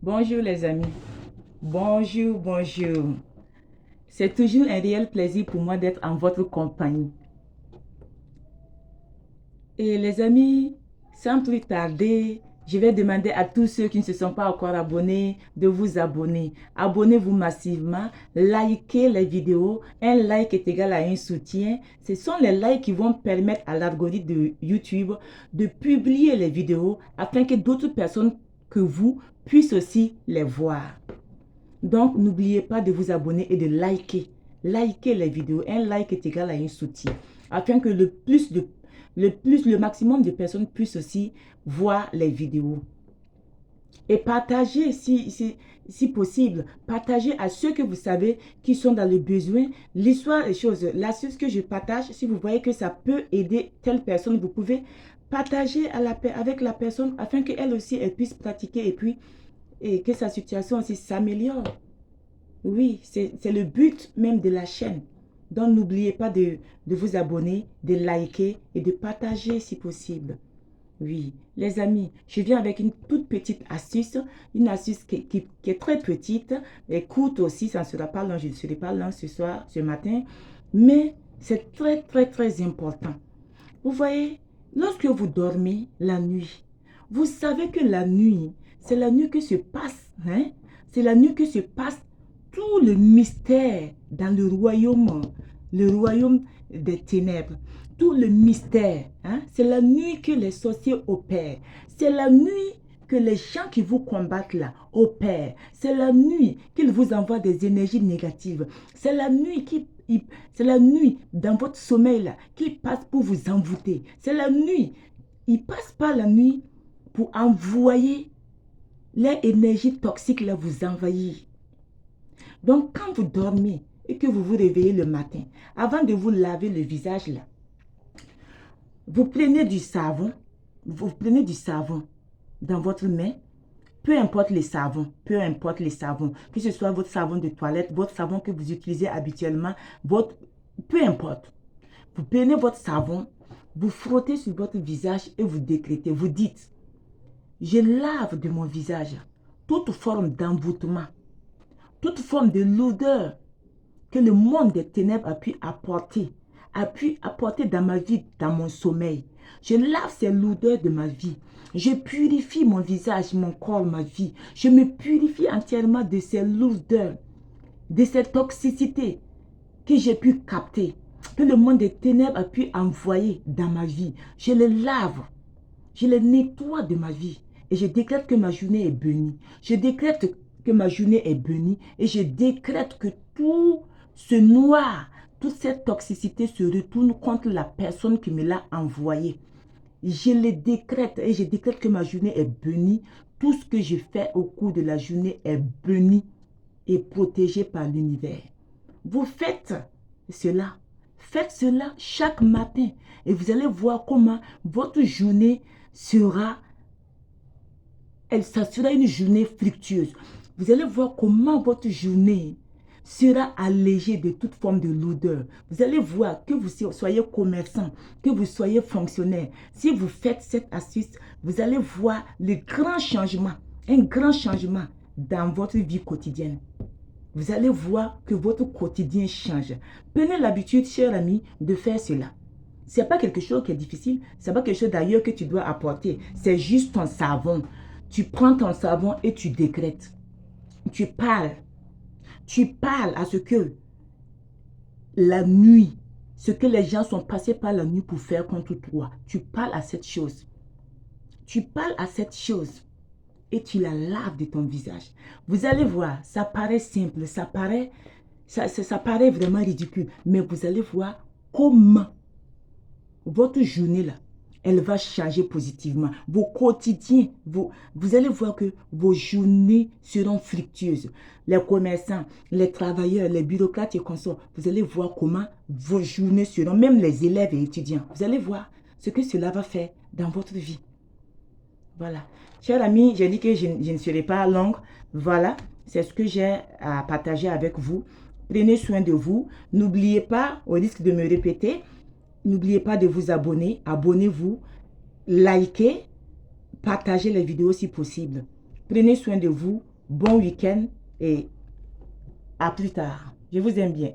Bonjour les amis, bonjour, bonjour. C'est toujours un réel plaisir pour moi d'être en votre compagnie. Et les amis, sans plus tarder, je vais demander à tous ceux qui ne se sont pas encore abonnés de vous abonner. Abonnez-vous massivement, likez les vidéos. Un like est égal à un soutien. Ce sont les likes qui vont permettre à l'algorithme de YouTube de publier les vidéos afin que d'autres personnes que vous puissent aussi les voir. Donc, n'oubliez pas de vous abonner et de liker. Likez les vidéos. Un like est égal à un soutien. Afin que le maximum de personnes puissent aussi voir les vidéos. Et partagez si possible. Partagez à ceux que vous savez qui sont dans le besoin. L'histoire des choses, l'astuce que je partage, si vous voyez que ça peut aider telle personne, vous pouvez partager avec la personne afin qu'elle aussi elle puisse pratiquer et que sa situation aussi s'améliore. Oui, c'est le but même de la chaîne. Donc, n'oubliez pas de vous abonner, de liker et de partager si possible. Oui, les amis, je viens avec une toute petite astuce, une astuce qui est très petite, et courte aussi, ça ne sera pas long, je ne serai pas long ce soir, ce matin, mais c'est très, très, très important. Vous voyez, lorsque vous dormez la nuit, vous savez que la nuit, c'est la nuit que se passe, hein? C'est la nuit que se passe tout le mystère dans le royaume des ténèbres. Tout le mystère, hein? C'est la nuit que les sorciers opèrent. C'est la nuit que les gens qui vous combattent là opèrent. C'est la nuit qu'ils vous envoient des énergies négatives. C'est la nuit c'est la nuit dans votre sommeil là qui passe pour vous envoûter. C'est la nuit. Ils passent pas la nuit pour envoyer les énergies toxiques là vous envahir. Donc quand vous dormez et que vous vous réveillez le matin, avant de vous laver le visage là, vous prenez du savon, dans votre main, peu importe les savons, que ce soit votre savon de toilette, votre savon que vous utilisez habituellement, peu importe. Vous prenez votre savon, vous frottez sur votre visage et vous décrétez, vous dites, je lave de mon visage toute forme d'envoûtement, toute forme de lourdeur que le monde des ténèbres a pu apporter dans ma vie, dans mon sommeil. Je lave ces lourdeurs de ma vie. Je purifie mon visage, mon corps, ma vie. Je me purifie entièrement de ces lourdeurs, de cette toxicité que j'ai pu capter, que le monde des ténèbres a pu envoyer dans ma vie. Je les lave, je les nettoie de ma vie. Et je décrète que ma journée est bénie. Je décrète que ma journée est bénie. Et je décrète que tout ce noir, toute cette toxicité se retourne contre la personne qui me l'a envoyé. Je le décrète et je décrète que ma journée est bénie. Tout ce que je fais au cours de la journée est béni et protégé par l'univers. Vous faites cela. Faites cela chaque matin et vous allez voir comment votre journée sera, ça sera une journée fructueuse. Vous allez voir comment votre journée sera allégée de toute forme de lourdeur. Vous allez voir que vous soyez commerçant, que vous soyez fonctionnaire. Si vous faites cette astuce, vous allez voir le grand changement, un grand changement dans votre vie quotidienne. Vous allez voir que votre quotidien change. Prenez l'habitude, cher ami, de faire cela. Ce n'est pas quelque chose qui est difficile. Ce n'est pas quelque chose d'ailleurs que tu dois apporter. C'est juste ton savon. Tu prends ton savon et tu décrètes. Tu parles. Tu parles à ce que la nuit, ce que les gens sont passés par la nuit pour faire contre toi. Tu parles à cette chose. Tu parles à cette chose et tu la laves de ton visage. Vous allez voir, ça paraît simple, ça paraît vraiment ridicule, mais vous allez voir comment votre journée là, elle va changer positivement. Vos quotidiens, vous allez voir que vos journées seront fructueuses. Les commerçants, les travailleurs, les bureaucrates et consorts, vous allez voir comment vos journées seront, même les élèves et étudiants. Vous allez voir ce que cela va faire dans votre vie. Voilà. Chers amis, j'ai dit que je ne serai pas longue. Voilà, c'est ce que j'ai à partager avec vous. Prenez soin de vous. N'oubliez pas, au risque de me répéter, n'oubliez pas de vous abonner. Abonnez-vous, likez, partagez les vidéos si possible. Prenez soin de vous. Bon week-end et à plus tard. Je vous aime bien.